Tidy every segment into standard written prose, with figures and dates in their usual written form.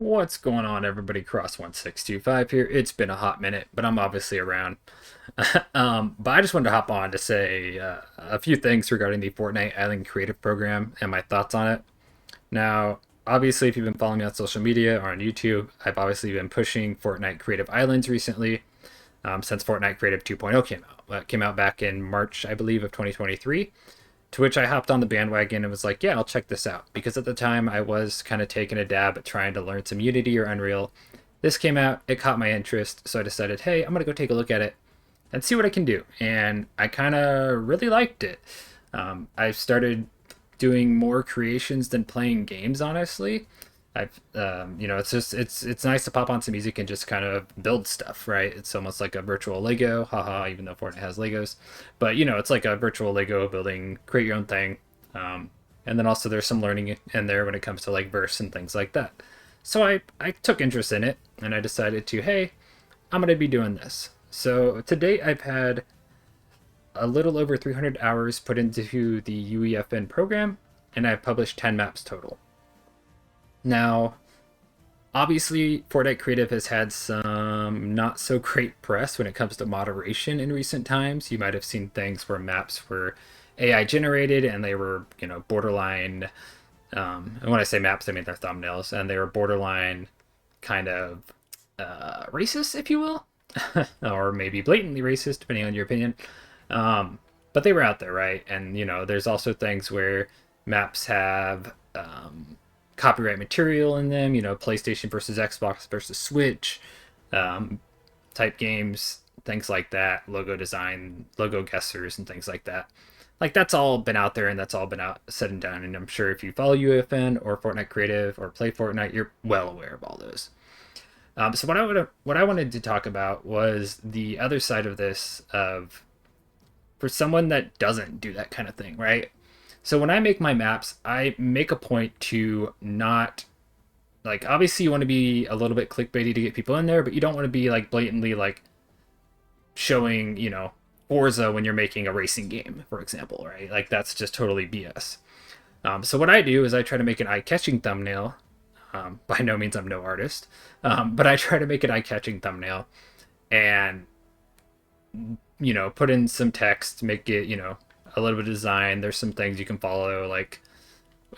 What's going on, everybody? Cross1625 here. It's been a hot minute, but I'm obviously around. But I just wanted to hop on to say a few things regarding the Fortnite Island Creative Program and my thoughts on it. Now, obviously, if you've been following me on social media or on YouTube, I've obviously been pushing Fortnite Creative Islands recently since Fortnite Creative 2.0 came out. It came out back in March, I believe, of 2023. To which I hopped on the bandwagon and was like, yeah, I'll check this out. Because at the time I was kind of taking a dab at trying to learn some Unity or Unreal. This came out, it caught my interest, so I decided, hey, I'm going to go take a look at it and see what I can do. And I kind of really liked it. I started doing more creations than playing games, honestly. It's nice to pop on some music and just kind of build stuff, right? It's almost like a virtual Lego, haha. Even though Fortnite has Legos, but it's like a virtual Lego building, create your own thing. And then also there's some learning in there when it comes to like verse and things like that. So I took interest in it and I decided to, hey, I'm gonna be doing this. So to date I've had a little over 300 hours put into the uefn program, and I've published 10 maps total. Now, obviously, Fortnite Creative has had some not so great press when it comes to moderation in recent times. You might have seen things where maps were AI generated and they were, borderline. And when I say maps, I mean their thumbnails, and they were borderline kind of racist, if you will, or maybe blatantly racist, depending on your opinion. But they were out there, right? And there's also things where maps have copyright material in them, PlayStation versus Xbox versus Switch, type games, things like that, logo design, logo guessers, and things like that. Like that's all been out there and that's all been out said and done. And I'm sure if you follow UFN or Fortnite Creative or play Fortnite, you're well aware of all those. So what I wanted to talk about was the other side of this of for someone that doesn't do that kind of thing, right? So when I make my maps, I make a point to not like obviously you want to be a little bit clickbaity to get people in there, but you don't want to be like blatantly like showing, Forza when you're making a racing game, for example, right? Like that's just totally BS. So what I do is I try to make an eye-catching thumbnail. By no means I'm no artist, but I try to make an eye-catching thumbnail and put in some text, make it a little bit of design. There's some things you can follow, like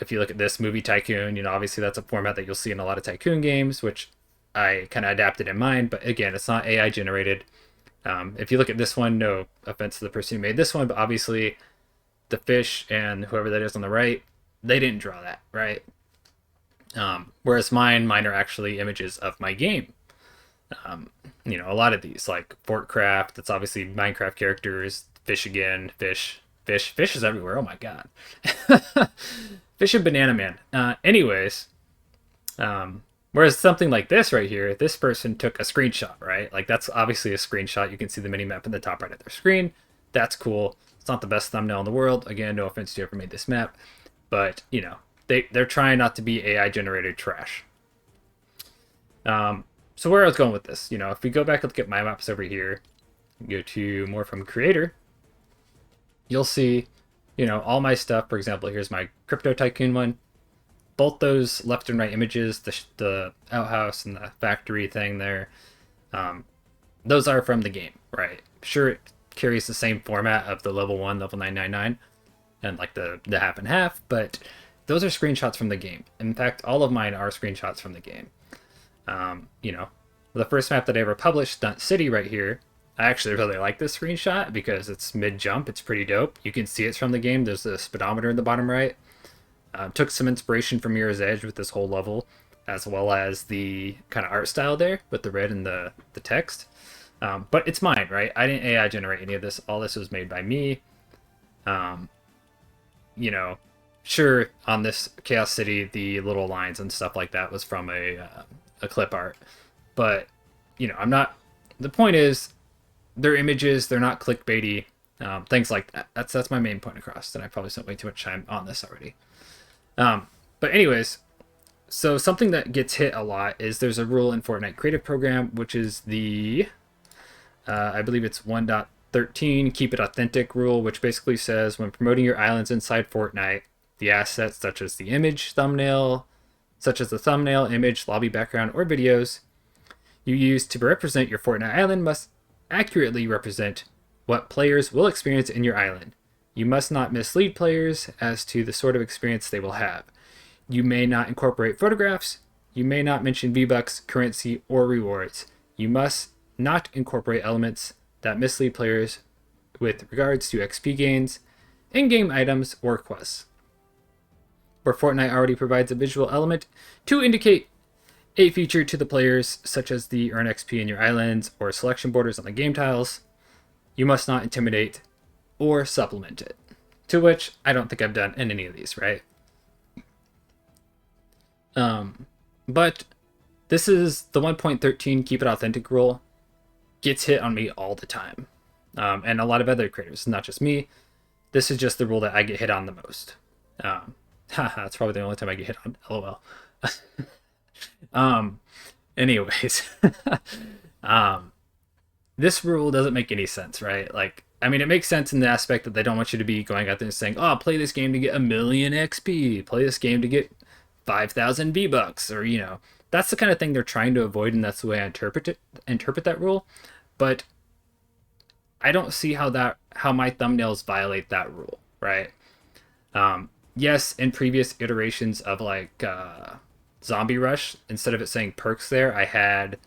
if you look at this movie tycoon, obviously that's a format that you'll see in a lot of tycoon games, which I kind of adapted in mind. But again, it's not AI generated. If you look at this one, no offense to the person who made this one, but obviously the fish and whoever that is on the right, they didn't draw that, right? Whereas mine are actually images of my game. A lot of these, like Fortcraft, that's obviously Minecraft characters, fish again, fish is everywhere. Oh my god. Fish and Banana Man. Whereas something like this right here, this person took a screenshot, right? Like that's obviously a screenshot. You can see the mini map in the top right of their screen. That's cool. It's not the best thumbnail in the world. Again, no offense to whoever made this map, but they're trying not to be AI generated trash. So where I was going with this, if we go back and look at my maps over here, go to more from creator, you'll see, all my stuff. For example, here's my crypto tycoon one. Both those left and right images, the outhouse and the factory thing there, those are from the game, right? Sure, it carries the same format of the level 1, level 999, and like the half and half, but those are screenshots from the game. In fact, all of mine are screenshots from the game. The first map that I ever published, Stunt City, right here, I actually really like this screenshot because it's mid-jump. It's pretty dope. You can see it's from the game. There's a speedometer in the bottom right. Took some inspiration from Mirror's Edge with this whole level, as well as the kind of art style there with the red and the text. But it's mine, right? I didn't AI generate any of this. All this was made by me. Sure, on this Chaos City, the little lines and stuff like that was from a clip art. But, I'm not... The point is, they're images, they're not clickbaity, things like that. That's my main point across, and I probably spent way too much time on this already. But anyways, so something that gets hit a lot is there's a rule in Fortnite Creative Program, which is the, I believe it's 1.13, keep it authentic rule, which basically says when promoting your islands inside Fortnite, the assets such as the image, thumbnail, such as the thumbnail, image, lobby background, or videos you use to represent your Fortnite island must accurately represent what players will experience in your island. You must not mislead players as to the sort of experience they will have. You may not incorporate photographs. You may not mention V-Bucks, currency, or rewards. You must not incorporate elements that mislead players with regards to XP gains, in-game items, or quests. Where Fortnite already provides a visual element to indicate a feature to the players, such as the earn XP in your islands or selection borders on the game tiles, you must not intimidate or supplement it. To which I don't think I've done in any of these, right? But this is the 1.13 keep it authentic rule gets hit on me all the time. And a lot of other creators, not just me. This is just the rule that I get hit on the most. That's probably the only time I get hit on, lol. Anyways, this rule doesn't make any sense, right? Like, I mean, it makes sense in the aspect that they don't want you to be going out there and saying, oh, play this game to get 1,000,000 XP, play this game to get 5,000 V-Bucks, or, you know, that's the kind of thing they're trying to avoid, and that's the way I interpret that rule. But I don't see how my thumbnails violate that rule, right? Yes, in previous iterations of like Zombie Rush, instead of it saying perks there, I had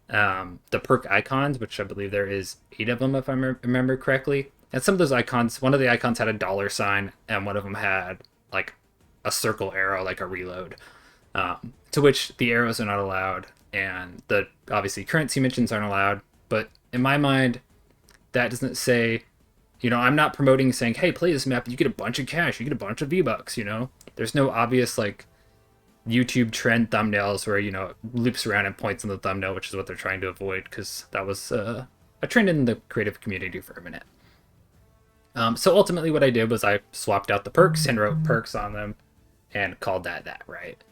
the perk icons, which I believe there is 8 of them if I remember correctly. And some of those icons, one of the icons had a $sign, and one of them had like a circle arrow, like a reload, to which the arrows are not allowed, and the obviously currency mentions aren't allowed. But in my mind, that doesn't say, you know, I'm not promoting saying, hey, play this map, you get a bunch of cash, you get a bunch of V-Bucks, you know? There's no obvious, like, YouTube trend thumbnails where, you know, it loops around and points on the thumbnail, which is what they're trying to avoid, because that was a trend in the creative community for a minute. So ultimately what I did was I swapped out the perks and wrote perks on them and called that, right?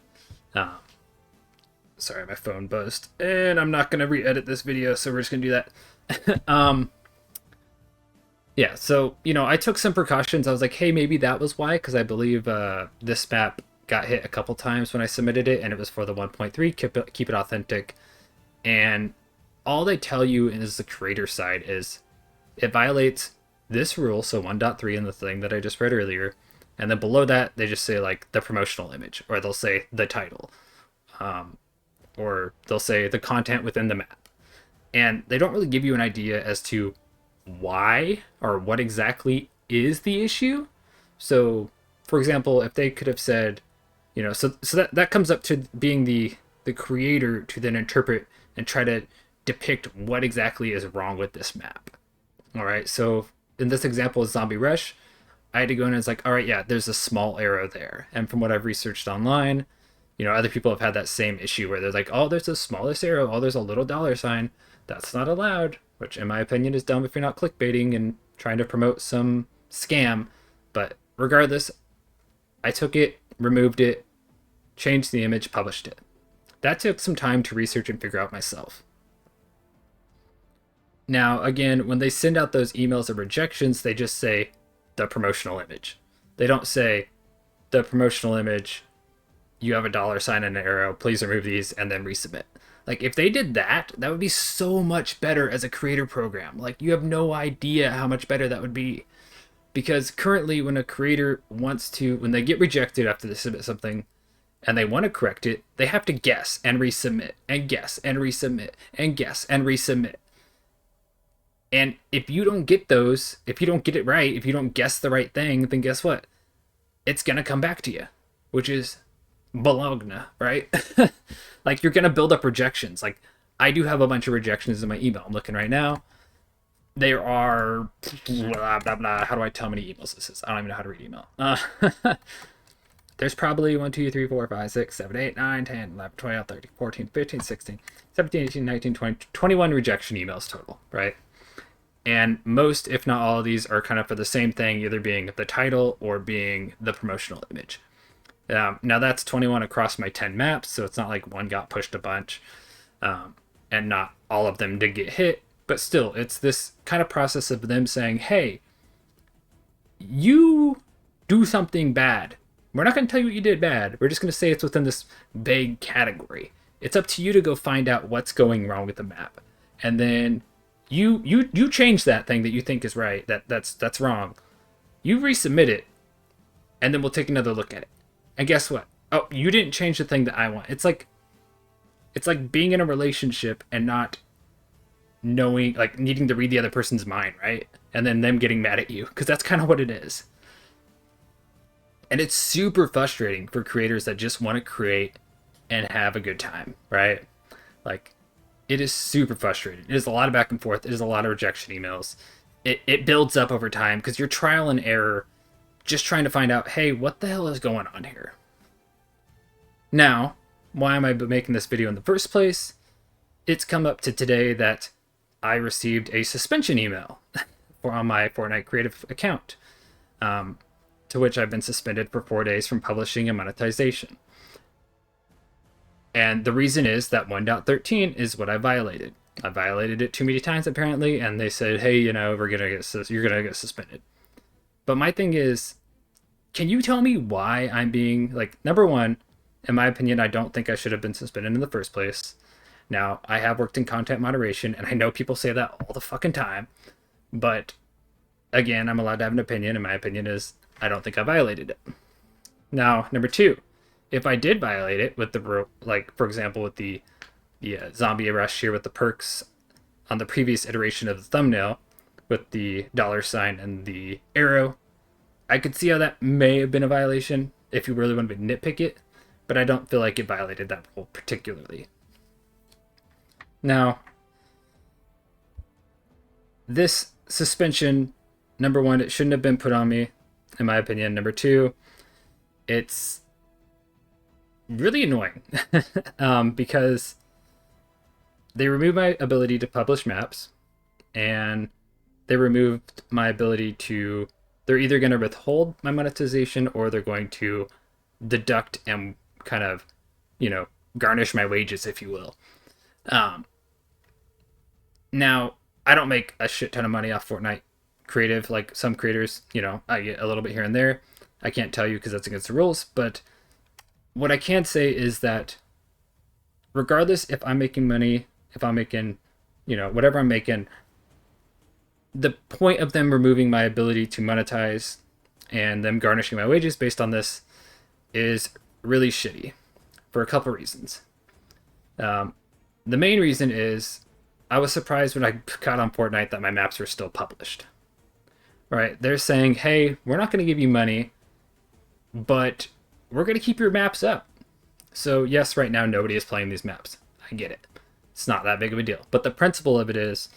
Sorry, my phone buzzed. And I'm not going to re-edit this video, so we're just going to do that. Yeah, so, you know, I took some precautions. I was like, hey, maybe that was why, because I believe this map got hit a couple times when I submitted it, and it was for the 1.3, keep it authentic. And all they tell you is the creator side is it violates this rule, so 1.3 in the thing that I just read earlier, and then below that, they just say, like, the promotional image, or they'll say the title, or they'll say the content within the map. And they don't really give you an idea as to why or what exactly is the issue. So, for example, if they could have said, you know, so that comes up to being the creator to then interpret and try to depict what exactly is wrong with this map. All right, so in this example of Zombie Rush, I had to go in and it's like, all right, yeah, there's a small arrow there. And from what I've researched online, you know, other people have had that same issue where they're like, oh, there's the smallest arrow, oh, there's a little $sign. That's not allowed, which in my opinion is dumb if you're not clickbaiting and trying to promote some scam. But regardless, I took it, removed it, changed the image, published it. That took some time to research and figure out myself. Now, again, when they send out those emails of rejections, they just say the promotional image. They don't say the promotional image, you have a $sign and an arrow, please remove these, and then resubmit. Like, if they did that, that would be so much better as a creator program. Like, you have no idea how much better that would be. Because currently, when a creator wants to, when they get rejected after they submit something, and they want to correct it, they have to guess and resubmit, and guess and resubmit, and guess and resubmit. And if you don't get those, if you don't get it right, if you don't guess the right thing, then guess what? It's going to come back to you, which is Bologna, right? Like, you're going to build up rejections. Like, I do have a bunch of rejections in my email. I'm looking right now. There are, blah, blah, blah. How do I tell how many emails this is? I don't even know how to read email. There's probably 1, 2, 3, 4, 5, 6, 7, 8, 9, 10, 11, 12, 13, 14, 15, 16, 17, 18, 19, 20, 21 rejection emails total, right? And most, if not all of these, are kind of for the same thing, either being the title or being the promotional image. Now that's 21 across my 10 maps, so it's not like one got pushed a bunch, and not all of them did get hit. But still, it's this kind of process of them saying, hey, you do something bad We're not going to tell you what you did bad. We're just going to say it's within this vague category. It's up to you to go find out what's going wrong with the map. And then you change that thing that you think is right, that's wrong. You resubmit it, and then we'll take another look at it. And guess what? Oh, you didn't change the thing that I want. It's like being in a relationship and not knowing, like, needing to read the other person's mind, right? And then them getting mad at you, because that's kind of what it is. And it's super frustrating for creators that just want to create and have a good time, right? Like, it is super frustrating. It is a lot of back and forth. It is a lot of rejection emails. It builds up over time because you're trial and error, just trying to find out, hey, what the hell is going on here? Now, why am I making this video in the first place? It's come up to today that I received a suspension email on my Fortnite creative account, to which I've been suspended for 4 days from publishing and monetization. And the reason is that 1.13 is what I violated. I violated it too many times apparently, and they said, hey, you're gonna get suspended. But my thing is, can you tell me why I'm being, like, number one, in my opinion, I don't think I should have been suspended in the first place. Now, I have worked in content moderation, and I know people say that all the fucking time, but again, I'm allowed to have an opinion, and my opinion is I don't think I violated it. Now, number two, if I did violate it with the, like, for example, with the zombie rush here with the perks on the previous iteration of the thumbnail with the $sign and the arrow, I could see how that may have been a violation if you really want to nitpick it, but I don't feel like it violated that rule particularly. Now, this suspension, number one, it shouldn't have been put on me, in my opinion. Number two, it's really annoying because they removed my ability to publish maps, and they removed my ability to, they're either going to withhold my monetization or they're going to deduct and kind of, garnish my wages, if you will. Now, I don't make a shit ton of money off Fortnite creative like some creators. I get a little bit here and there. I can't tell you because that's against the rules, but what I can say is that regardless if I'm making money, if I'm making, whatever I'm making, the point of them removing my ability to monetize and them garnishing my wages based on this is really shitty for a couple reasons. The main reason is I was surprised when I got on Fortnite that my maps were still published. Right? They're saying, hey, we're not going to give you money, but we're going to keep your maps up. So yes, right now nobody is playing these maps. I get it. It's not that big of a deal. But the principle of it is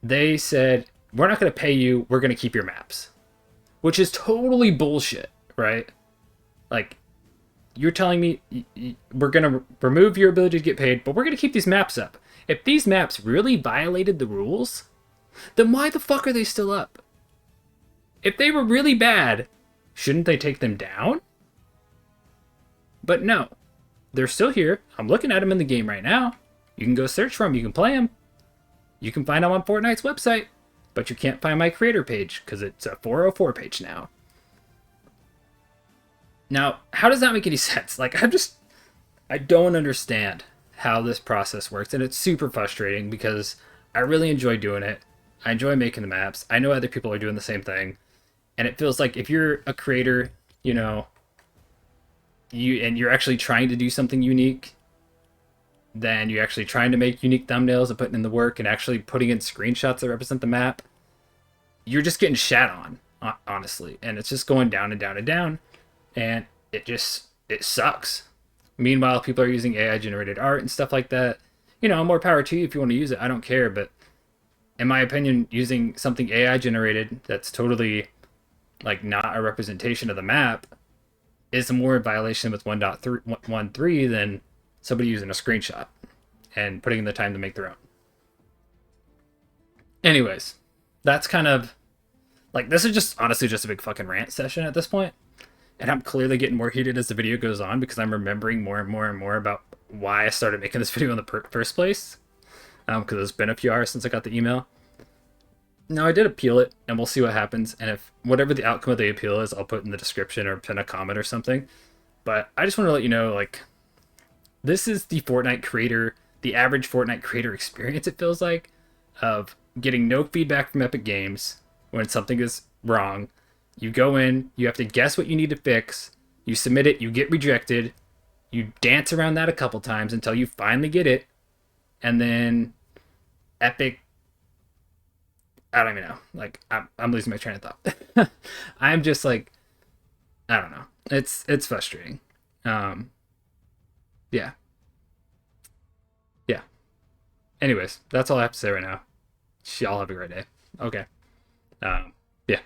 they said, we're not going to pay you, we're going to keep your maps. Which is totally bullshit, right? Like, you're telling me we're going to remove your ability to get paid, but we're going to keep these maps up. If these maps really violated the rules, then why the fuck are they still up? If they were really bad, shouldn't they take them down? But no, they're still here. I'm looking at them in the game right now. You can go search for them. You can play them. You can find them on Fortnite's website, but you can't find my creator page because it's a 404 page now. Now, how does that make any sense? Like, I don't understand how this process works, and it's super frustrating because I really enjoy doing it. I enjoy making the maps. I know other people are doing the same thing, and it feels like if you're a creator, you're actually trying to do something unique, then you're actually trying to make unique thumbnails and putting in the work and actually putting in screenshots that represent the map, you're just getting shat on, honestly. And it's just going down and down and down, and it sucks. Meanwhile, people are using AI generated art and stuff like that. More power to you if you want to use it. I don't care, but in my opinion, using something AI generated that's totally like not a representation of the map is more in violation with 1.13 than somebody using a screenshot and putting in the time to make their own. Anyways, that's kind of like, this is just honestly just a big fucking rant session at this point. And I'm clearly getting more heated as the video goes on because I'm remembering more and more and more about why I started making this video in the first place. Because it's been a few hours since I got the email. Now I did appeal it, and we'll see what happens. And if whatever the outcome of the appeal is, I'll put in the description or pin a comment or something. But I just want to let you know, like, this is the Fortnite creator, the average Fortnite creator experience. It feels like of getting no feedback from Epic Games when something is wrong. You go in, you have to guess what you need to fix. You submit it, you get rejected. You dance around that a couple times until you finally get it, and then Epic. I don't even know. Like I'm losing my train of thought. I'm just like I don't know. It's frustrating. Um, yeah, yeah. Anyways, that's all I have to say right now. Y'all have a great day. Okay. Yeah,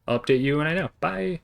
I'll update you when I know. Bye.